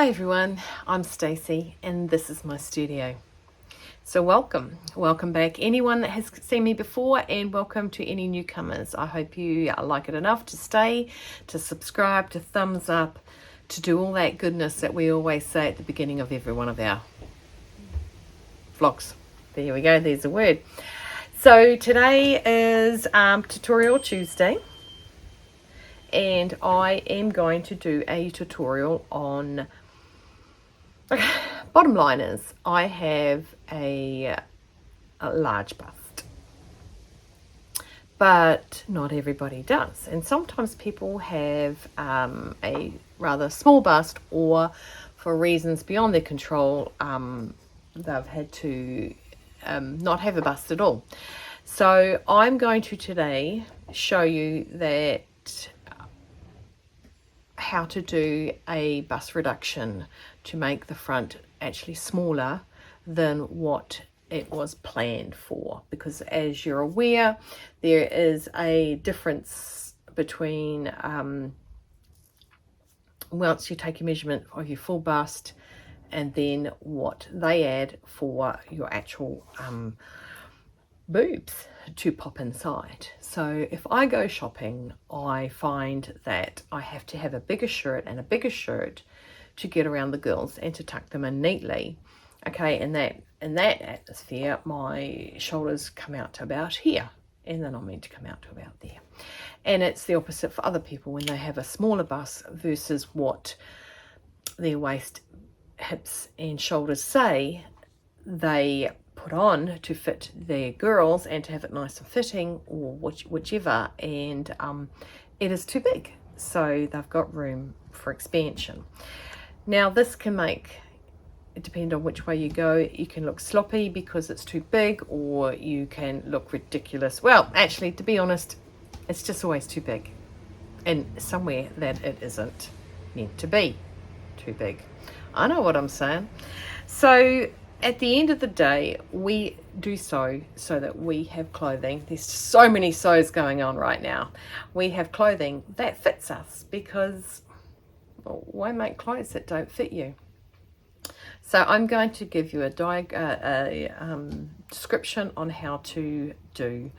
Hi everyone, I'm Stacey and this is my studio. So welcome back anyone that has seen me before, and welcome to any newcomers. I hope you like it enough to stay, to subscribe, to thumbs up, to do all that goodness that we always say at the beginning of every one of our vlogs. There we go, there's a word. So today is Tutorial Tuesday, and I am going to do a tutorial on bottom line is I have a large bust, but not everybody does, and sometimes people have a rather small bust, or for reasons beyond their control they've had to not have a bust at all. So I'm going to today show you that how to do a bust reduction to make the front actually smaller than what it was planned for, because as you're aware there is a difference between once you take a measurement of your full bust and then what they add for your actual boobs to pop inside. So if I go shopping, I find that I have to have a bigger shirt and a bigger shirt to get around the girls and to tuck them in neatly. Okay, in that atmosphere, my shoulders come out to about here, and then I'm meant to come out to about there. And it's the opposite for other people when they have a smaller bust versus what their waist, hips and shoulders say they put on to fit their girls and to have it nice and fitting, or whichever, and it is too big, so they've got room for expansion. Now this can make it depend on which way you go. You can look sloppy because it's too big, or you can look ridiculous. Well, actually, to be honest, it's just always too big, and somewhere that it isn't meant to be too big. I know what I'm saying. So at the end of the day, we do so that we have clothing. There's so many sews going on right now. We have clothing that fits us, because well, why make clothes that don't fit you? So I'm going to give you a description on how to do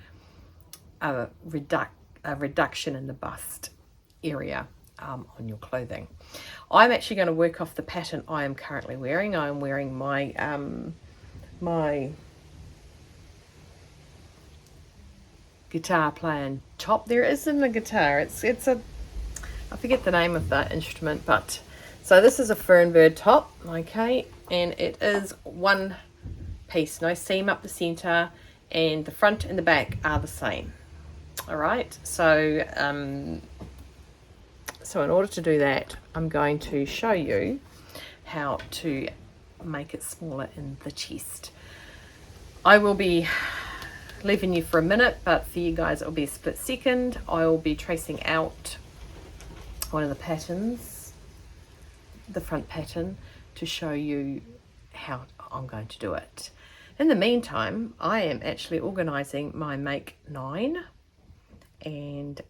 a reduction in the bust area on your clothing. I'm actually going to work off the pattern I am currently wearing. I'm wearing my my guitar playing top. There isn't a guitar. It's a, I forget the name of that instrument, but so this is a Fernbird top, okay, and it is one piece, no seam up the center, and the front and the back are the same. All right, so so in order to do that, I'm going to show you how to make it smaller in the chest. I will be leaving you for a minute, but for you guys it will be a split second. I will be tracing out one of the patterns, the front pattern, to show you how I'm going to do it. In the meantime, I am actually organising my Make 9 and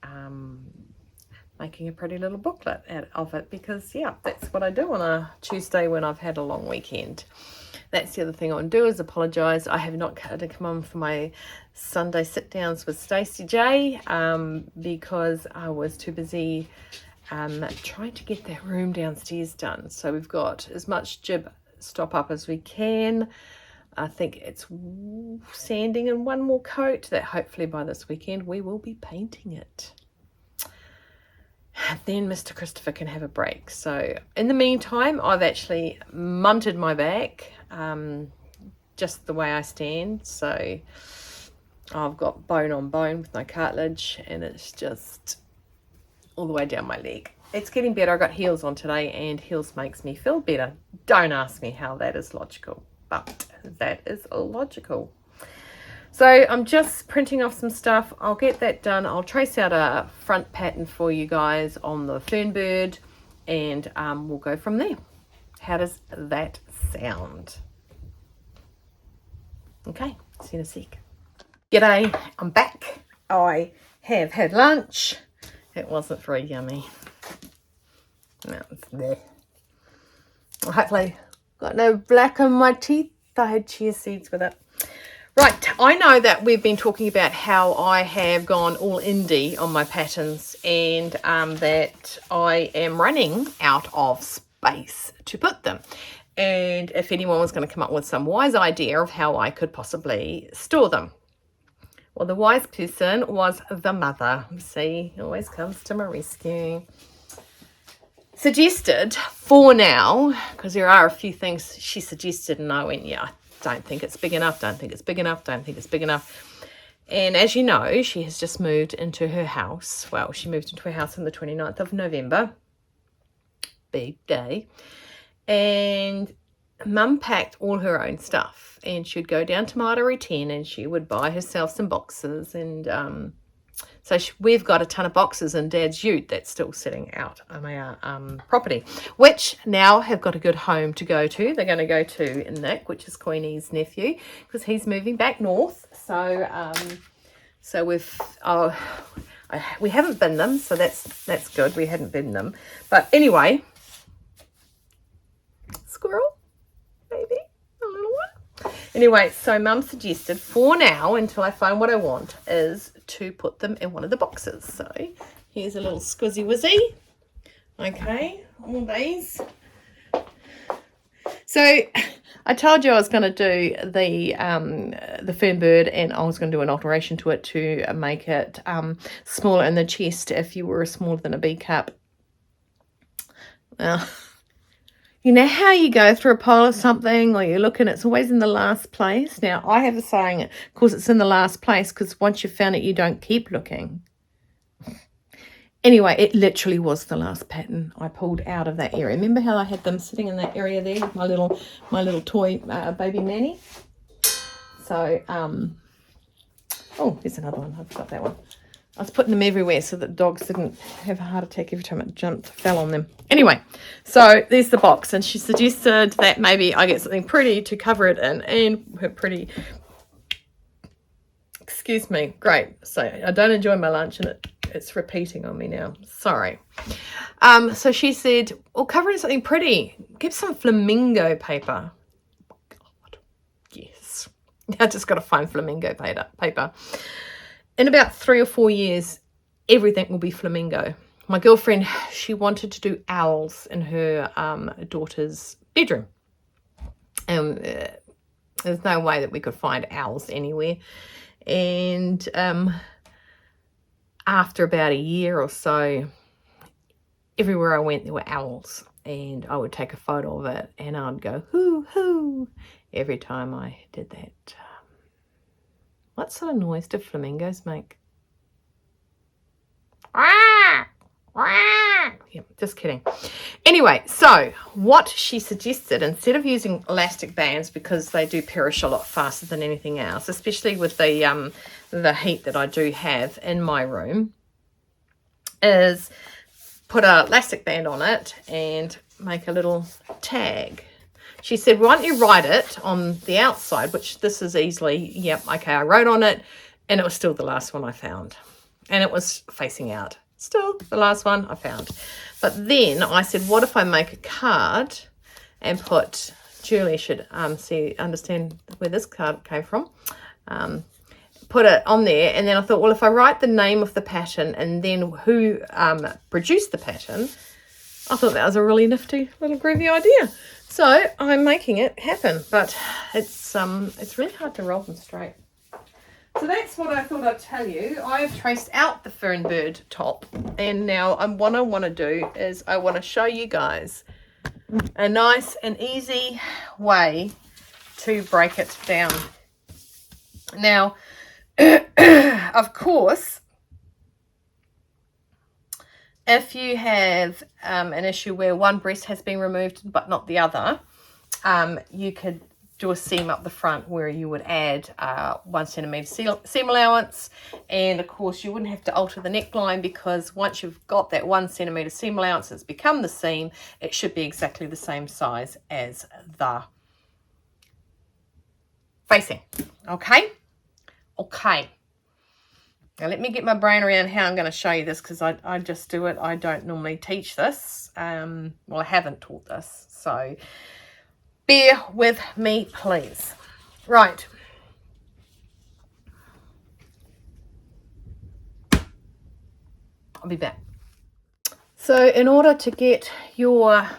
making a pretty little booklet out of it, because yeah, that's what I do on a Tuesday when I've had a long weekend. That's the other thing I want to do, is apologise. I have not had to come on for my Sunday sit downs with Stacey J because I was too busy trying to get that room downstairs done. So we've got as much jib stop up as we can. I think it's sanding and one more coat that hopefully by this weekend we will be painting it. Then Mr. Christopher can have a break. So in the meantime, I've actually munted my back just the way I stand. So I've got bone on bone with no cartilage, and it's just all the way down my leg. It's getting better. I got heels on today, and heels makes me feel better. Don't ask me how that is logical, but that is logical. So I'm just printing off some stuff. I'll get that done. I'll trace out a front pattern for you guys on the Fernbird, and we'll go from there. How does that sound? Okay, see you in a sec. G'day, I'm back. I have had lunch. It wasn't very yummy. No, it's there. Hopefully got no black on my teeth. I had chia seeds with it. Right, I know that we've been talking about how I have gone all indie on my patterns, and that I am running out of space to put them. And if anyone was going to come up with some wise idea of how I could possibly store them. Well, the wise person was the mother. See, always comes to my rescue. Suggested for now, because there are a few things she suggested, and I went, yeah, don't think it's big enough, don't think it's big enough, don't think it's big enough. And as you know, she has just moved into her house. Well, she moved into her house on the 29th of November. Big day. And Mum packed all her own stuff, and she'd go down to Māori 10 and she would buy herself some boxes. And so we've got a ton of boxes in Dad's ute that's still sitting out on our property, which now have got a good home to go to. They're going to go to Nick, which is Queenie's nephew, because he's moving back north. So we haven't binned them, so that's good. We hadn't binned them, but anyway, squirrel, maybe a little one. Anyway, so Mum suggested for now, until I find what I want, is to put them in one of the boxes. So here's a little squizzy wizzy. Okay, all these. So I told you I was going to do the Fernbird, and I was going to do an alteration to it to make it smaller in the chest if you were smaller than a B cup. Well, you know how you go through a pile of something, or you look and it's always in the last place? Now, I have a saying, of course, it's in the last place because once you've found it, you don't keep looking. Anyway, it literally was the last pattern I pulled out of that area. Remember how I had them sitting in that area there with my little toy baby nanny? So, oh, there's another one. I forgot that one. I was putting them everywhere so that dogs didn't have a heart attack every time it fell on them. Anyway, so there's the box, and she suggested that maybe I get something pretty to cover it in, and her pretty, excuse me, great. So I don't enjoy my lunch, and it's repeating on me now. Sorry. So she said, well, cover it in something pretty. Get some flamingo paper. God, yes. I just got to find flamingo paper. In about 3 or 4 years, everything will be flamingo. My girlfriend, she wanted to do owls in her daughter's bedroom. And there's no way that we could find owls anywhere. And after about a year or so, everywhere I went, there were owls. And I would take a photo of it, and I'd go, hoo, hoo, every time I did that. What sort of noise do flamingos make? Yeah, just kidding. Anyway, so what she suggested, instead of using elastic bands, because they do perish a lot faster than anything else, especially with the heat that I do have in my room, is put an elastic band on it and make a little tag. She said, why don't you write it on the outside, which this is easily, yep, okay, I wrote on it, and it was still the last one I found. And it was facing out. Still the last one I found. But then I said, what if I make a card and put, Julie should understand where this card came from, put it on there. And then I thought, well, if I write the name of the pattern and then who produced the pattern, I thought that was a really nifty little groovy idea. So I'm making it happen, but it's really hard to roll them straight. So that's what I thought I'd tell you. I've traced out the Fernbird top, and now what I want to do is I want to show you guys a nice and easy way to break it down. Now, of course, if you have an issue where one breast has been removed but not the other, you could do a seam up the front where you would add 1 centimetre seam allowance. And of course you wouldn't have to alter the neckline, because once you've got that 1 centimetre seam allowance, it's become the seam. It should be exactly the same size as the facing. Okay. Now let me get my brain around how I'm going to show you this, because I just do it. I don't normally teach this. Well, I haven't taught this, so bear with me, please. Right. I'll be back. So in order to get your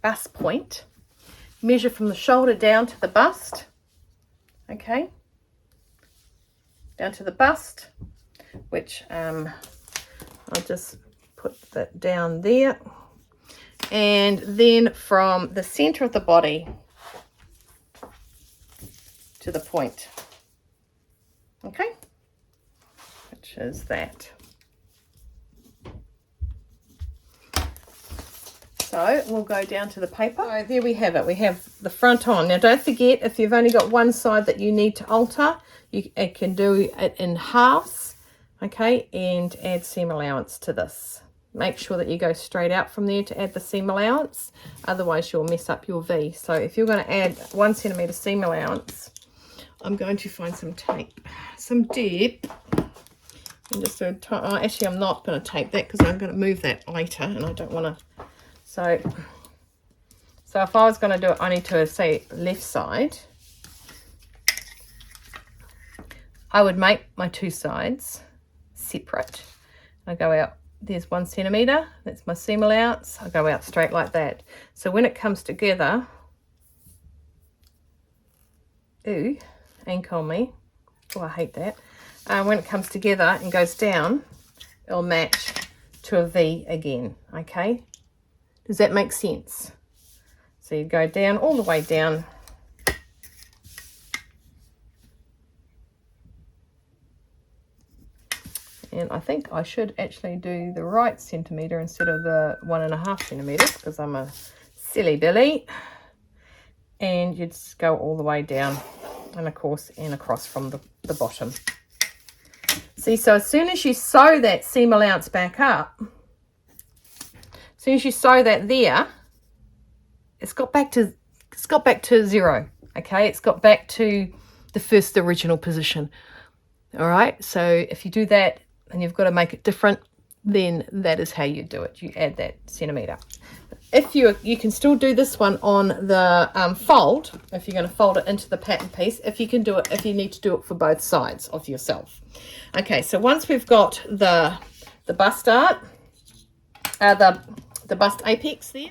bust point, measure from the shoulder down to the bust. Okay. Down to the bust, which I'll just put that down there, and then from the center of the body to the point, okay, which is that. So we'll go down to the paper. So there we have it. We have the front on. Now don't forget, if you've only got one side that you need to alter, you can do it in halves, okay, and add seam allowance to this. Make sure that you go straight out from there to add the seam allowance, otherwise you'll mess up your V. So if you're going to add 1 centimetre seam allowance, I'm going to find some tape, some dip, and just do actually I'm not going to tape that because I'm going to move that later, and I don't want to. So if I was going to do it only to, say, left side, I would make my 2 sides separate. I go out, there's 1 centimetre, that's my seam allowance. I go out straight like that. So when it comes together, ooh, ink on me. Oh, I hate that. When it comes together and goes down, it'll match to a V again, okay? Does that make sense? So you go down, all the way down. And I think I should actually do the right centimetre instead of the 1.5 centimetres, because I'm a silly Billy. And you just go all the way down, and of course, and across from the bottom. See, so as soon as you sew that seam allowance back up, as soon as you sew that there, it's got back to 0. Okay, it's got back to the original position. All right, so if you do that and you've got to make it different, then that is how you do it. You add that centimetre. If you can still do this one on the fold, if you're going to fold it into the pattern piece, if you can do it, if you need to do it for both sides of yourself. Okay, so once we've got the bust art, the bust apex there.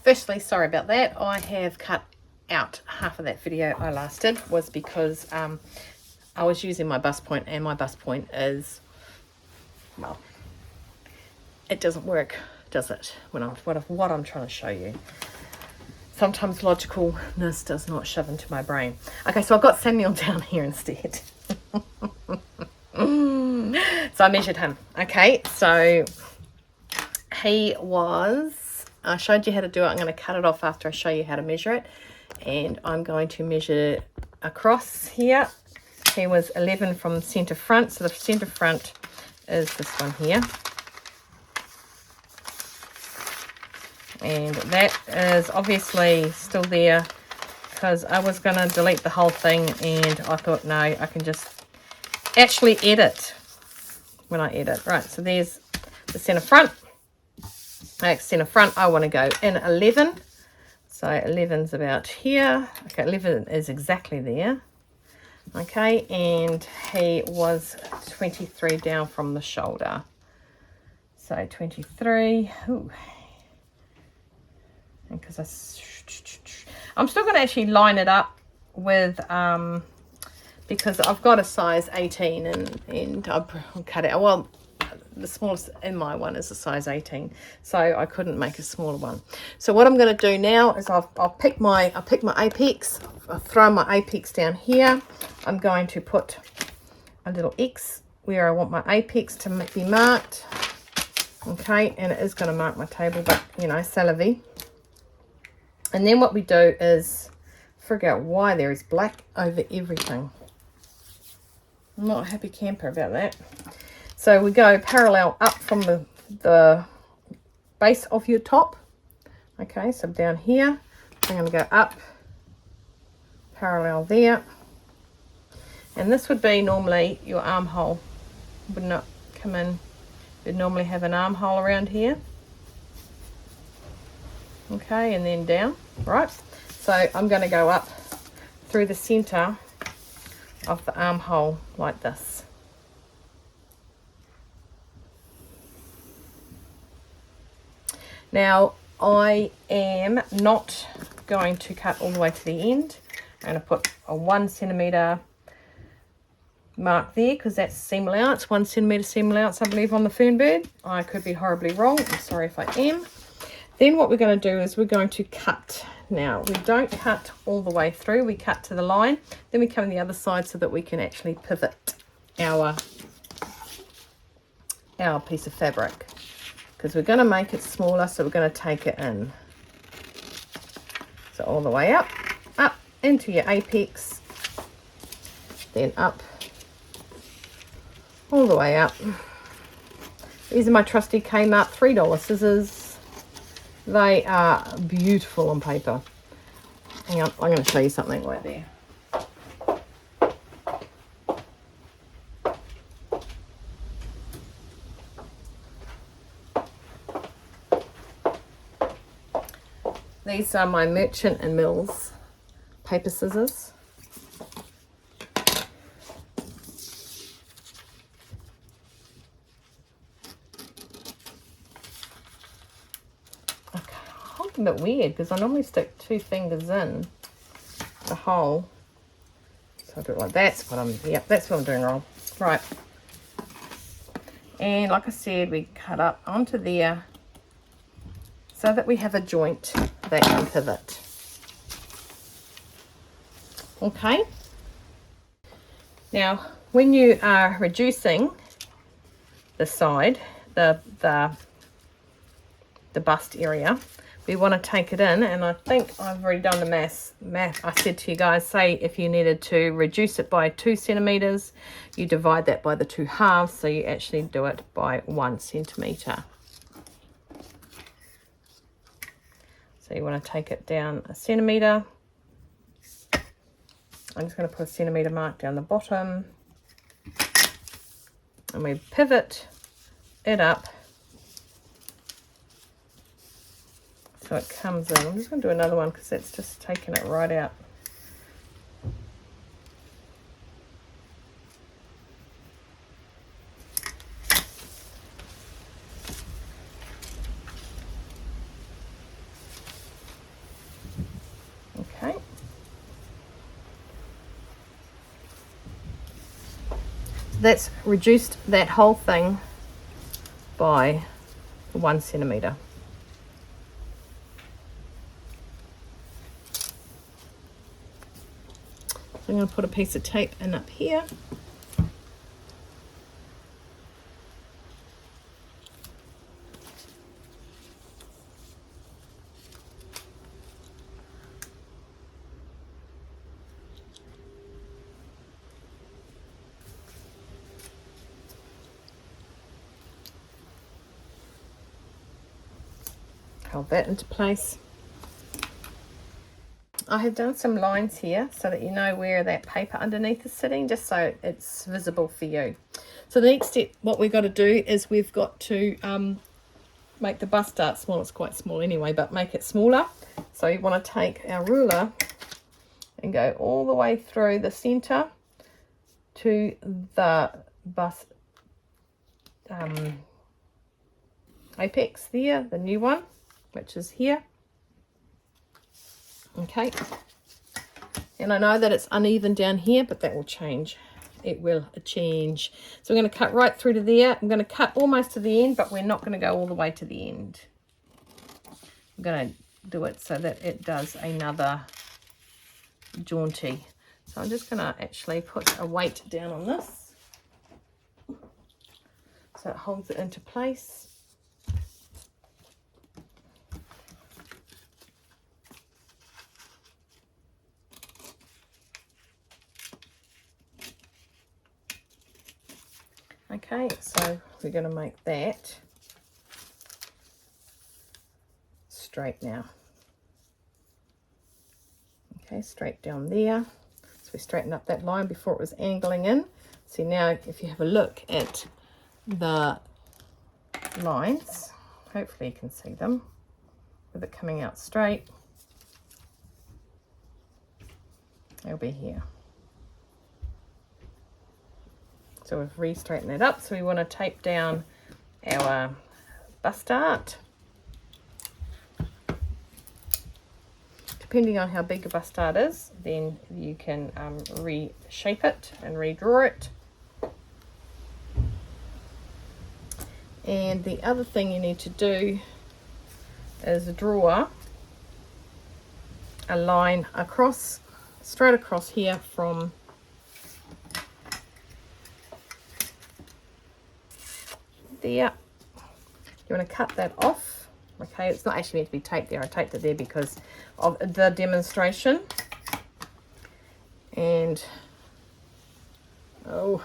Firstly, sorry about that. I have cut out half of that video I last did, was because I was using my bust point, and my bust point is, well, it doesn't work, does it? When what I'm trying to show you. Sometimes logicalness does not shove into my brain. Okay, so I've got Samuel down here instead. So I measured him. Okay, so he was, I showed you how to do it. I'm going to cut it off after I show you how to measure it. And I'm going to measure across here. He was 11 from centre front. So the centre front is this one here. And that is obviously still there, because I was going to delete the whole thing, and I thought, no, I can just actually edit when I edit. Right, so there's the centre front. Centre front, I want to go in 11. So 11's about here. Okay, 11 is exactly there. Okay, and he was 23 down from the shoulder. So 23. Ooh. And because I'm still going to actually line it up with, because I've got a size 18 and I'll cut it. Well, the smallest in my one is a size 18, so I couldn't make a smaller one. So what I'm going to do now is I'll pick my apex. I'll throw my apex down here. I'm going to put a little X where I want my apex to be marked. Okay, and it is going to mark my table, but you know, c'est la vie. And then what we do is figure out why there is black over everything. I'm not a happy camper about that. So we go parallel up from the base of your top. Okay, so down here, I'm going to go up, parallel there. And this would be normally your armhole, would not come in. You'd normally have an armhole around here. Okay, and then down, right? So I'm going to go up through the center of the armhole like this. Now, I am not going to cut all the way to the end. I'm going to put a 1 centimeter mark there because that's seam allowance, 1 centimeter seam allowance, I believe, on the Fernbird. I could be horribly wrong. I'm sorry if I am. Then what we're going to do is we're going to cut. Now, we don't cut all the way through. We cut to the line. Then we come on the other side so that we can actually pivot our piece of fabric, because we're going to make it smaller, so we're going to take it in. So all the way up into your apex, then up, all the way up. These are my trusty Kmart $3 scissors. They are beautiful on paper. Hang on, I'm going to show you something right there. These are my Merchant and Mills paper scissors. Okay, a bit weird because I normally stick 2 fingers in the hole. So I do it like that. That's what I'm doing wrong. Right. And like I said, we cut up onto there so that we have a joint that can pivot. Okay. Now, when you are reducing the side, the bust area, we want to take it in, and I think I've already done the math. I said to you guys, say if you needed to reduce it by 2 centimeters, you divide that by the 2 halves, so you actually do it by 1 centimeter. So you want to take it down 1 centimeter. I'm just going to put a centimeter mark down the bottom, and we pivot it up so it comes in. I'm just going to do another one because that's just taking it right out. Okay. That's reduced that whole thing by 1 centimeter. So I'm going to put a piece of tape in up here. Hold that into place. I have done some lines here so that you know where that paper underneath is sitting, just so it's visible for you. So the next step, what we've got to do is we've got to make the bust dart small. It's quite small anyway, but make it smaller. So you want to take our ruler and go all the way through the center to the bust apex there, the new one, which is here. Okay, and I know that it's uneven down here, but that will change. It will change. So we're going to cut right through to there. I'm going to cut almost to the end, but we're not going to go all the way to the end. I'm going to do it so that it does another jaunty. So I'm just going to actually put a weight down on this so it holds it into place. Okay, so we're going to make that straight now. Okay, straight down there. So we straightened up that line before it was angling in. See, now if you have a look at the lines, hopefully you can see them with it coming out straight. They'll be here. So we've re-straightened that up. So we want to tape down our bust dart. Depending on how big a bust dart is, then you can reshape it and redraw it. And the other thing you need to do is draw a line across, straight across here from there. You want to cut that off. Okay, it's not actually meant to be taped there. I taped it there because of the demonstration. And oh,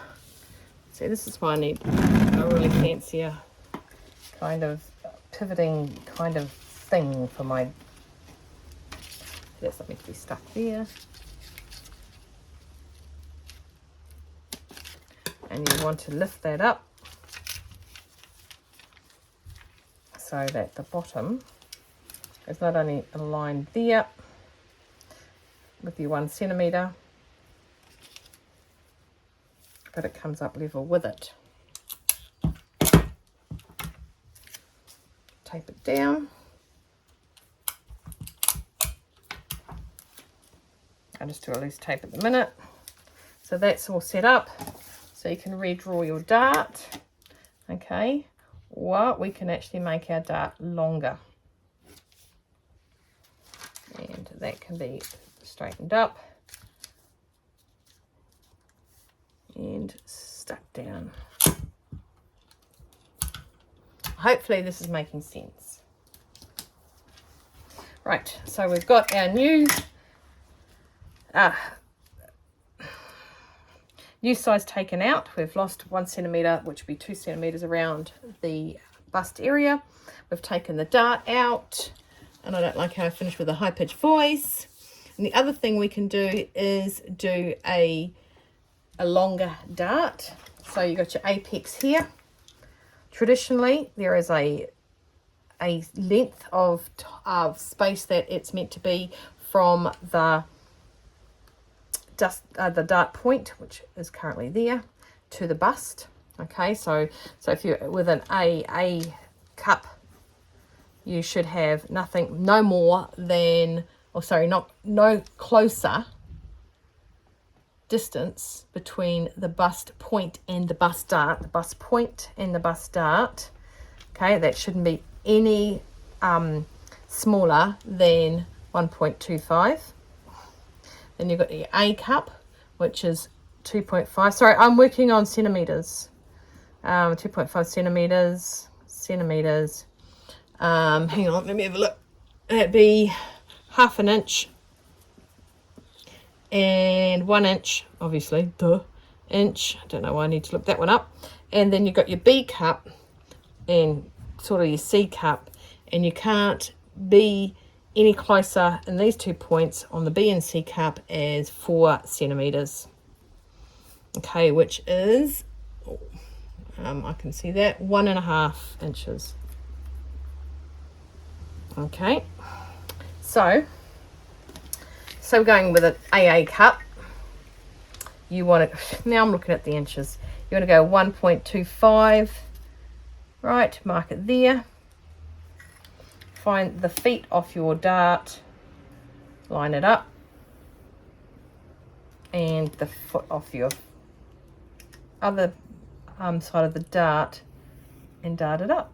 see, this is why I need a really fancier kind of pivoting kind of thing for my, that's not meant to be stuck there. And you want to lift that up so that the bottom is not only aligned there with your 1 centimetre, but it comes up level with it. Tape it down. I just do a loose tape at the minute. So that's all set up. So you can redraw your dart. Okay. Or we can actually make our dart longer. And that can be straightened up and stuck down. Hopefully this is making sense. Right, so we've got our new size taken out. We've lost 1 centimetre, which would be 2 centimetres around the bust area. We've taken the dart out, and I don't like how I finished with a high-pitched voice. And the other thing we can do is do a longer dart. So you've got your apex here. Traditionally, there is a length of space that it's meant to be from the dart point, which is currently there, to the bust. Okay, so if you're with an A cup, you should have no more than, no closer distance between the bust point and the bust dart. The bust point and the bust dart, okay, that shouldn't be any smaller than 1.25. Then you've got your A cup, which is 2.5. Sorry, I'm working on centimetres. 2.5 centimetres. Hang on, let me have a look. That'd be half an inch and 1 inch, obviously, inch. I don't know why I need to look that one up. And then you've got your B cup and sort of your C cup, and you can't be any closer in these 2 points on the B and C cup as 4 centimetres. Okay, which is, I can see that, 1.5 inches. Okay, so going with an AA cup, you want to, now I'm looking at the inches, you want to go 1.25, right, mark it there. Find the feet off your dart, line it up, and the foot off your other side of the dart, and dart it up.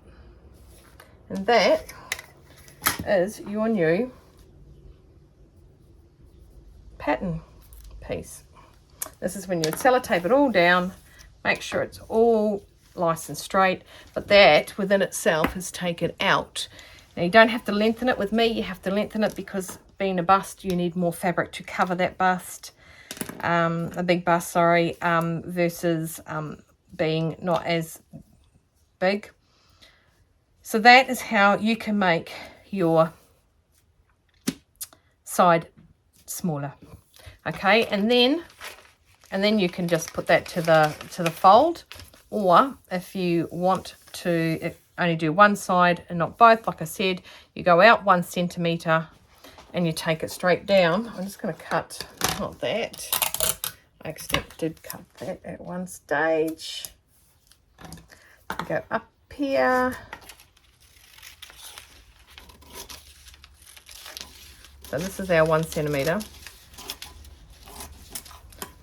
And that is your new pattern piece. This is when you would sellotape it all down, make sure it's all nice and straight, but that within itself is taken out. Now you don't have to lengthen it with me, you have to lengthen it because being a bust you need more fabric to cover that bust, a big bust, sorry, versus being not as big. So that is how you can make your side smaller. Okay, and then you can just put that to the fold, or if you want to only do one side and not both, like I said, you go out 1 centimetre and you take it straight down. I'm just going to cut, not that, I actually did cut that at one stage. Go up here. So this is our 1 centimetre.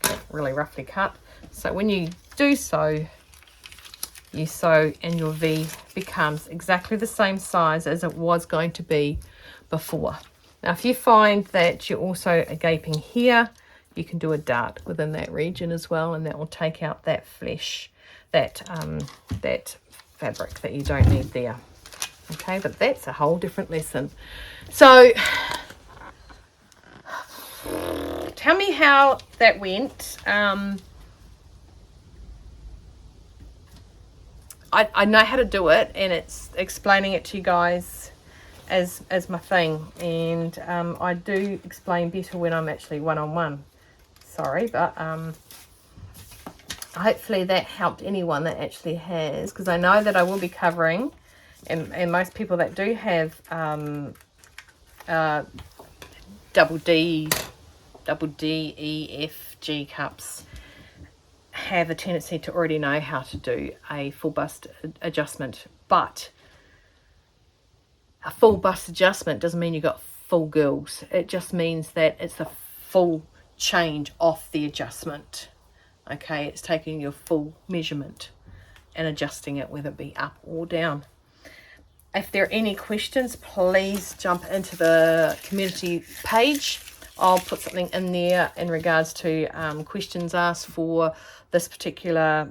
Okay, really roughly cut. So when you do sew, you sew and your V becomes exactly the same size as it was going to be before. Now if you find that you're also gaping here, you can do a dart within that region as well, and that will take out that flesh, that fabric that you don't need there. Okay, but that's a whole different lesson. So tell me how that went. I know how to do it, and it's explaining it to you guys as my thing, and I do explain better when I'm actually one-on-one. Sorry, but hopefully that helped anyone that actually has, because I know that I will be covering, and most people that do have double D, E, F, G cups have a tendency to already know how to do a full bust adjustment. But a full bust adjustment doesn't mean you got full girls. It just means that it's a full change off the adjustment. Okay, it's taking your full measurement and adjusting it, whether it be up or down. If there are any questions, please jump into the community page. I'll put something in there in regards to questions asked for this particular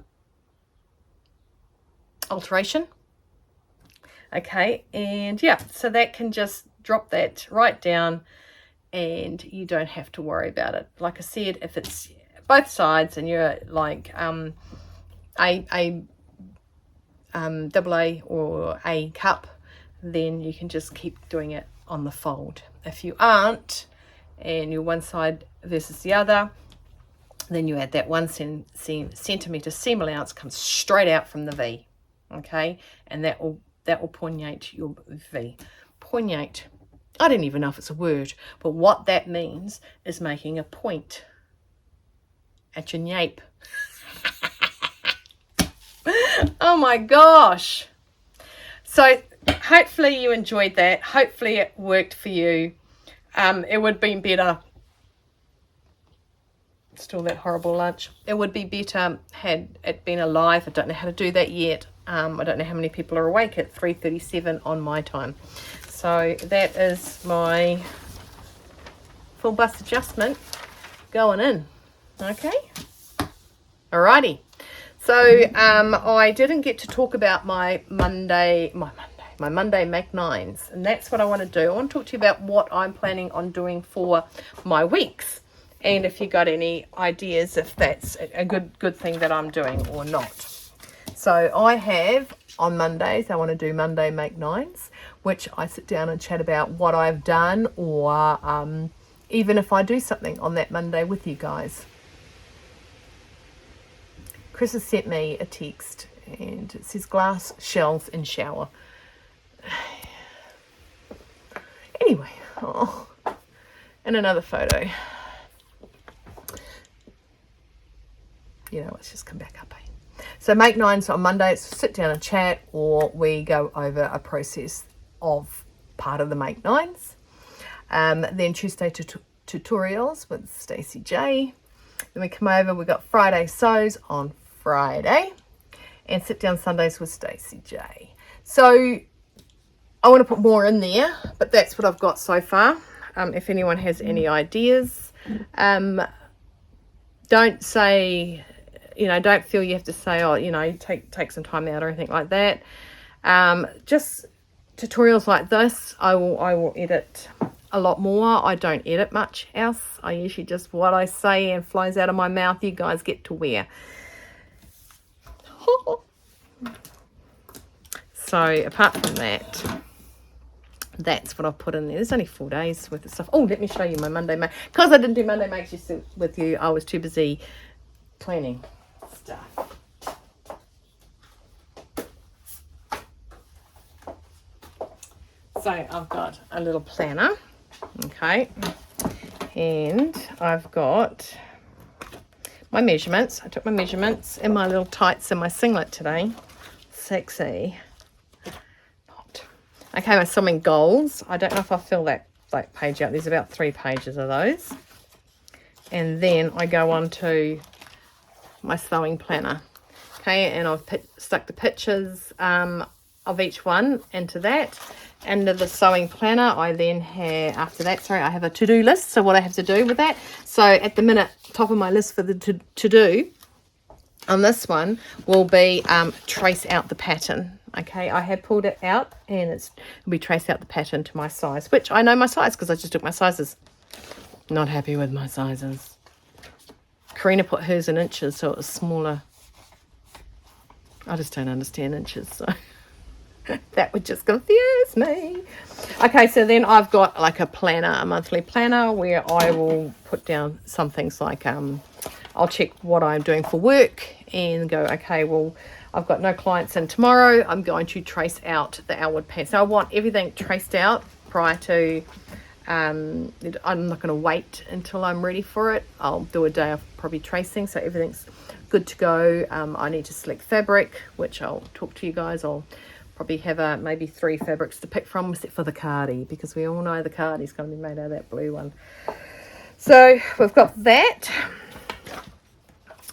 alteration. Okay, and yeah, so that can just drop that right down and you don't have to worry about it. Like I said, if it's both sides and you're like double A or A cup, then you can just keep doing it on the fold. If you aren't, and you're one side versus the other, then you add that 1 centimetre seam allowance, comes straight out from the V. Okay, and that will poignate your V. Poignate, I don't even know if it's a word, but what that means is making a point at your nape. Oh my gosh. So hopefully you enjoyed that. Hopefully it worked for you. It would have been better. Still that horrible lunch. It would be better had it been alive. I don't know how to do that yet. I don't know how many people are awake at 3:37 on my time. So that is my full bust adjustment going in. Okay. Alrighty. So I didn't get to talk about my Monday Make 9s, and that's what I want to do. I want to talk to you about what I'm planning on doing for my weeks, and if you got any ideas if that's a good thing that I'm doing or not. So I have on Mondays, I want to do Monday Make 9s, which I sit down and chat about what I've done, or even if I do something on that Monday with you guys. Chris has sent me a text and it says glass shells in shower. Anyway, and another photo. You know, let's just come back up. So Make 9s on Mondays, sit down and chat, or we go over a process of part of the Make 9s. Then Tuesday tutorials with Stacey J. Then we come over, we got Friday sews on Friday, and sit down Sundays with Stacey J. So I want to put more in there, but that's what I've got so far. If anyone has any ideas, don't say, don't feel you have to say, take some time out or anything like that. Just tutorials like this, I will edit a lot more. I don't edit much else. I usually just what I say and flows out of my mouth, you guys get to wear. So apart from that, that's what I've put in there. There's only 4 days worth of stuff. Oh, let me show you my Monday make. Because I didn't do Monday makes with you, I was too busy cleaning stuff. So I've got a little planner, okay, and I've got my measurements. I took my measurements in my little tights and my singlet today. Sexy. Not. Okay, my swimming goals. I don't know if I'll fill that page out. There's about 3 pages of those. And then I go on to my sewing planner. Okay, and I've stuck the pictures of each one into that. Under the sewing planner, I then have, after that, sorry, I have a to-do list. So what I have to do with that. So at the minute, top of my list for the to-do on this one will be trace out the pattern. Okay, I have pulled it out and it'll be trace out the pattern to my size, which I know my size because I just took my sizes. Not happy with my sizes. Karina put hers in inches, so it was smaller. I just don't understand inches, so that would just confuse me. Okay, so then I've got like a planner, a monthly planner, where I will put down some things like I'll check what I'm doing for work and go, okay, well, I've got no clients in tomorrow. I'm going to trace out the outward pants. So I want everything traced out prior to, I'm not going to wait until I'm ready for it. I'll do a day of probably tracing, so everything's good to go. I need to select fabric, which I'll talk to you guys. I'll probably have maybe 3 fabrics to pick from, except for the cardi, because we all know the cardi's going to be made out of that blue one. So we've got that.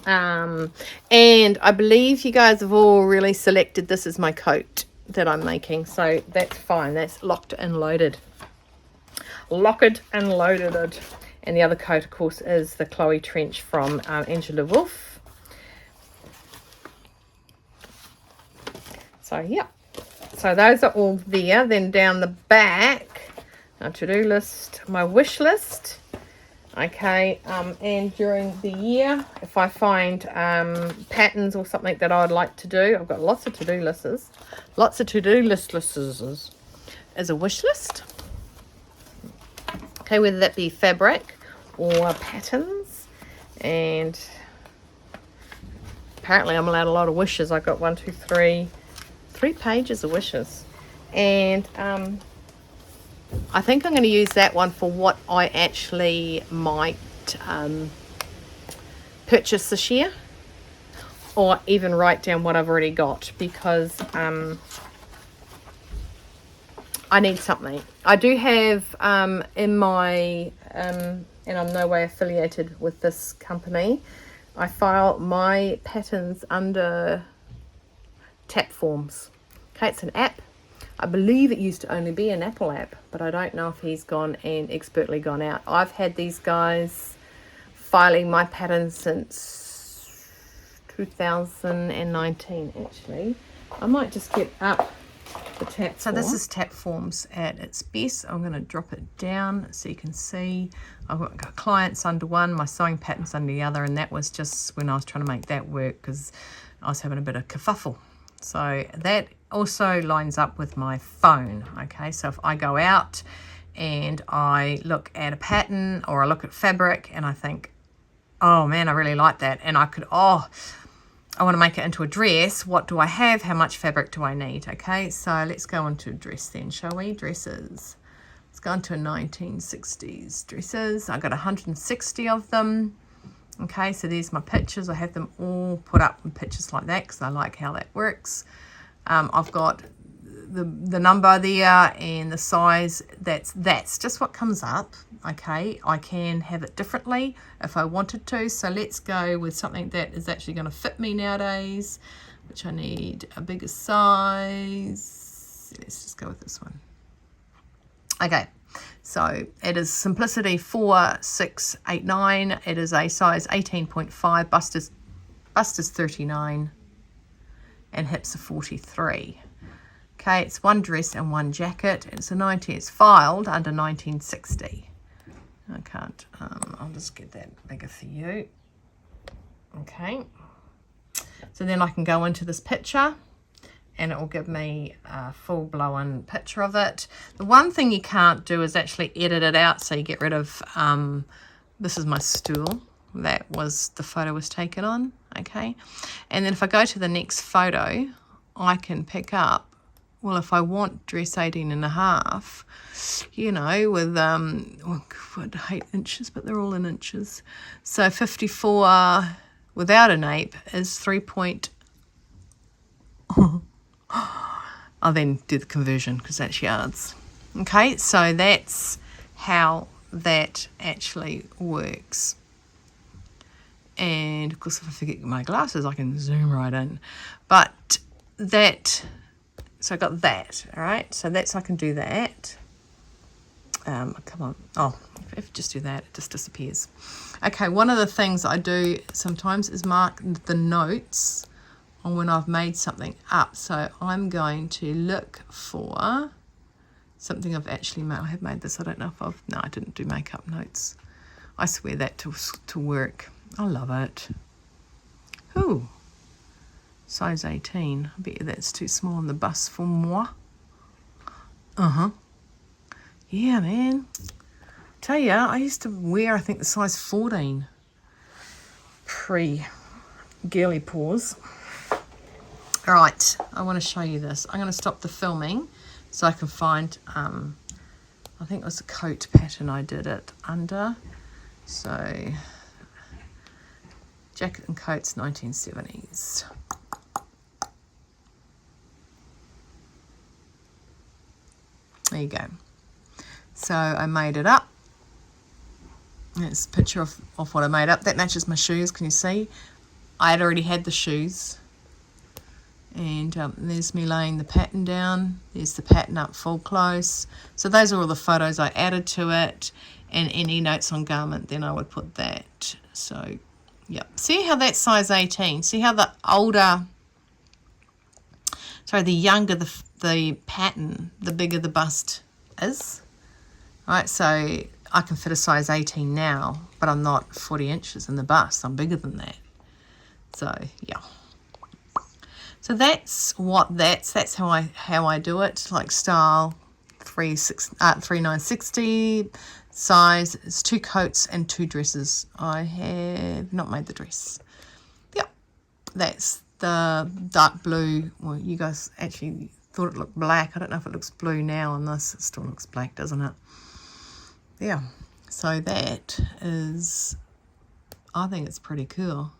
And I believe you guys have all really selected this is my coat that I'm making, so that's fine. That's locked and loaded. Locked and loaded. And the other coat, of course, is the Chloe trench from Angela Wolf. So yeah, so those are all there. Then down the back, my to-do list, my wish list. Okay, and during the year, if I find patterns or something that I would like to do, I've got lots of to-do lists. Lots of to-do lists as a wish list. Okay, whether that be fabric or patterns. And apparently I'm allowed a lot of wishes. I got 3 pages of wishes. And I think I'm going to use that one for what I actually might purchase this year, or even write down what I've already got, because I need something. I do have in my, and I'm no way affiliated with this company, I file my patterns under Tapp Forms. Okay, it's an app. I believe it used to only be an Apple app, but I don't know if he's gone and expertly gone out. I've had these guys filing my patterns since 2019, actually. I might just get up the Tapp Form. So this is Tapp Forms at its best. I'm going to drop it down so you can see. I've got clients under one, my sewing patterns under the other, and that was just when I was trying to make that work because I was having a bit of kerfuffle. So that also lines up with my phone. Okay, so if I go out and I look at a pattern or I look at fabric and I think, oh man, I really like that, and I want to make it into a dress, what do I have? How much fabric do I need? Okay, so let's go on to dress then, shall we? Dresses. Let's go into 1960s dresses. I got 160 of them. Okay, so there's my pictures. I have them all put up in pictures like that because I like how that works. I've got the number there and the size. That's just what comes up. Okay, I can have it differently if I wanted to. So let's go with something that is actually going to fit me nowadays, which I need a bigger size. Let's just go with this one. Okay. So it is Simplicity 4689. It is a size 18.5. Bust is 39 and hips are 43. Okay, it's one dress and one jacket. It's it's filed under 1960. I can't, I'll just get that bigger for you. Okay. So then I can go into this picture and it will give me a full-blown picture of it. The one thing you can't do is actually edit it out, so you get rid of, this is my stool. That was, the photo was taken on, okay? And then if I go to the next photo, I can pick up, well, if I want dress 18.5, you know, with, oh God, I hate inches, but they're all in inches. So 54 without a nape is 3. I'll then do the conversion because that's yards. Okay, so that's how that actually works. And of course, if I forget my glasses, I can zoom right in. But that, so I got that, all right? So that's, I can do that. Come on. Oh, if I just do that, it just disappears. Okay, one of the things I do sometimes is mark the notes on when I've made something up. So I'm going to look for something I've actually made. I have made this. I don't know if I've, no, I didn't do makeup notes. I swear that to work. I love it. Ooh, size 18. I bet you that's too small in the bust for moi. Yeah, man. Tell ya, I used to wear, I think, the size 14 pre-girly paws. All right, I want to show you this. I'm going to stop the filming so I can find, I think it was a coat pattern I did it under. So, jacket and coats, 1970s. There you go. So I made it up. There's a picture of what I made up. That matches my shoes, can you see? I had already had the shoes. And there's me laying the pattern down. There's the pattern up full close. So those are all the photos I added to it. And any notes on garment, then I would put that. So, yeah. See how that's size 18? See how the older, sorry, the younger the pattern, the bigger the bust is? Right, so I can fit a size 18 now, but I'm not 40 inches in the bust. I'm bigger than that. So, yeah. So that's how I do it, like style 3960 size. It's 2 coats and 2 dresses. I have not made the dress. Yep, that's the dark blue. Well, you guys actually thought it looked black. I don't know if it looks blue now on this. It still looks black, doesn't it? Yeah, so that is, I think it's pretty cool.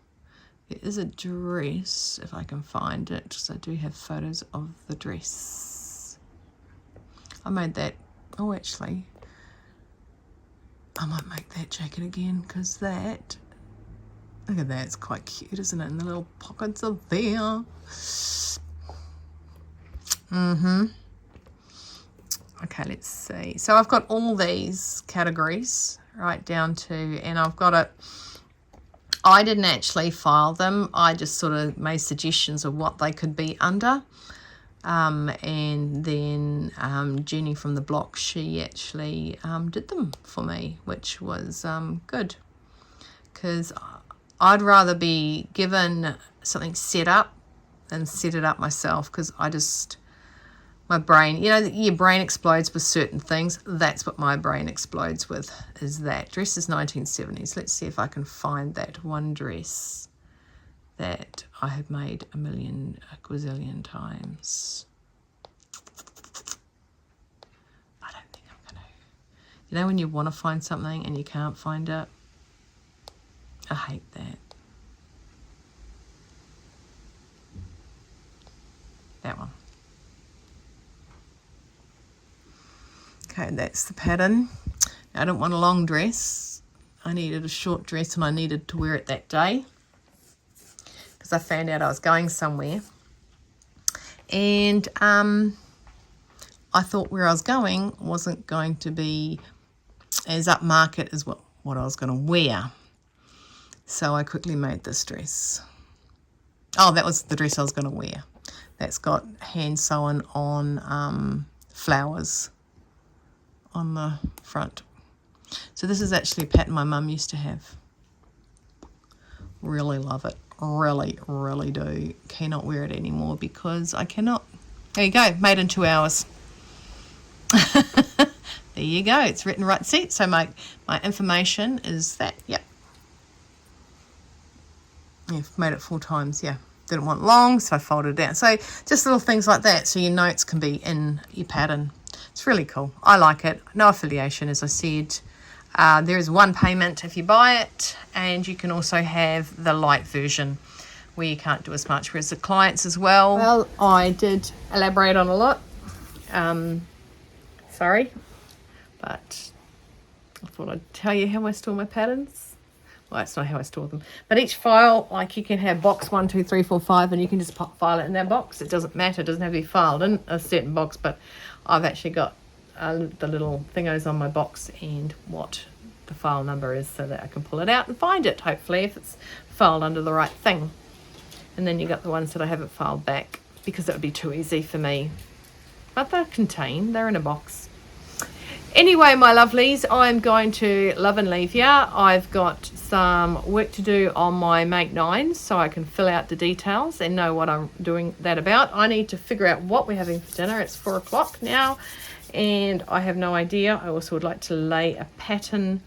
It is a dress, if I can find it, because I do have photos of the dress. I made that, oh actually, I might make that jacket again, because that, look at that, it's quite cute, isn't it? And the little pockets are there. Okay, let's see. So I've got all these categories right down to, and I've got it, I didn't actually file them. I just sort of made suggestions of what they could be under. And then Jenny from the block, she actually did them for me, which was good. Because I'd rather be given something set up than set it up myself, because I just, my brain, you know, your brain explodes with certain things. That's what my brain explodes with, is that. Dress is 1970s. Let's see if I can find that one dress that I have made a gazillion times. I don't think I'm going to. You know when you want to find something and you can't find it? I hate that. That one. Okay, that's the pattern. Now, I don't want a long dress. I needed a short dress and I needed to wear it that day because I found out I was going somewhere. And I thought where I was going wasn't going to be as upmarket as what I was going to wear. So I quickly made this dress. Oh, that was the dress I was going to wear. That's got hand sewn on flowers on the front. So this is actually a pattern my mum used to have. Really love it. really, really do cannot wear it anymore because I cannot. There you go, made in 2 hours. There you go, it's written right. See, so my information is that, yep. You've made it 4 times, yeah. Didn't want long, so I folded it down. So just little things like that, so your notes can be in your pattern. It's really cool. I like it. No affiliation, as I said. There is one payment if you buy it, and you can also have the light version where you can't do as much, whereas the clients as well. Well, I did elaborate on a lot. Sorry, but I thought I'd tell you how I store my patterns. Well, that's not how I store them. But each file, like you can have box 1, 2, 3, 4, 5, and you can just file it in that box. It doesn't matter. It doesn't have to be filed in a certain box, but I've actually got the little thingos on my box and what the file number is so that I can pull it out and find it, hopefully, if it's filed under the right thing. And then you got the ones that I haven't filed back because that would be too easy for me. But they're contained. They're in a box. Anyway, my lovelies, I'm going to love and leave you. I've got some work to do on my Make 9s so I can fill out the details and know what I'm doing that about. I need to figure out what we're having for dinner. It's 4 o'clock now and I have no idea. I also would like to lay a pattern,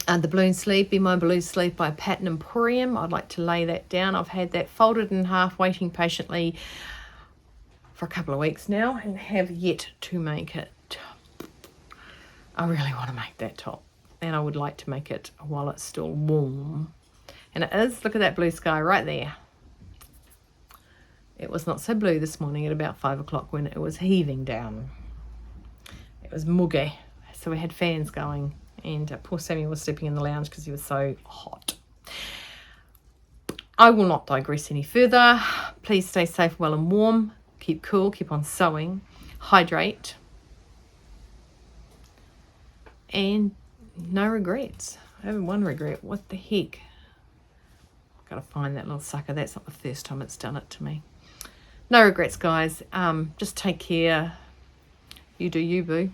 the balloon sleeve, Be My Balloon Sleeve by Pattern Emporium. I'd like to lay that down. I've had that folded in half, waiting patiently for a couple of weeks now and have yet to make it. I really want to make that top, and I would like to make it while it's still warm. And it is. Look at that blue sky right there. It was not so blue this morning at about 5 o'clock when it was heaving down. It was muggy, so we had fans going, and poor Sammy was sleeping in the lounge because he was so hot. I will not digress any further. Please stay safe, well and warm. Keep cool, keep on sewing, hydrate. And no regrets. I have one regret. What the heck? I've got to find that little sucker. That's not the first time it's done it to me. No regrets, guys. Just take care. You do you, boo.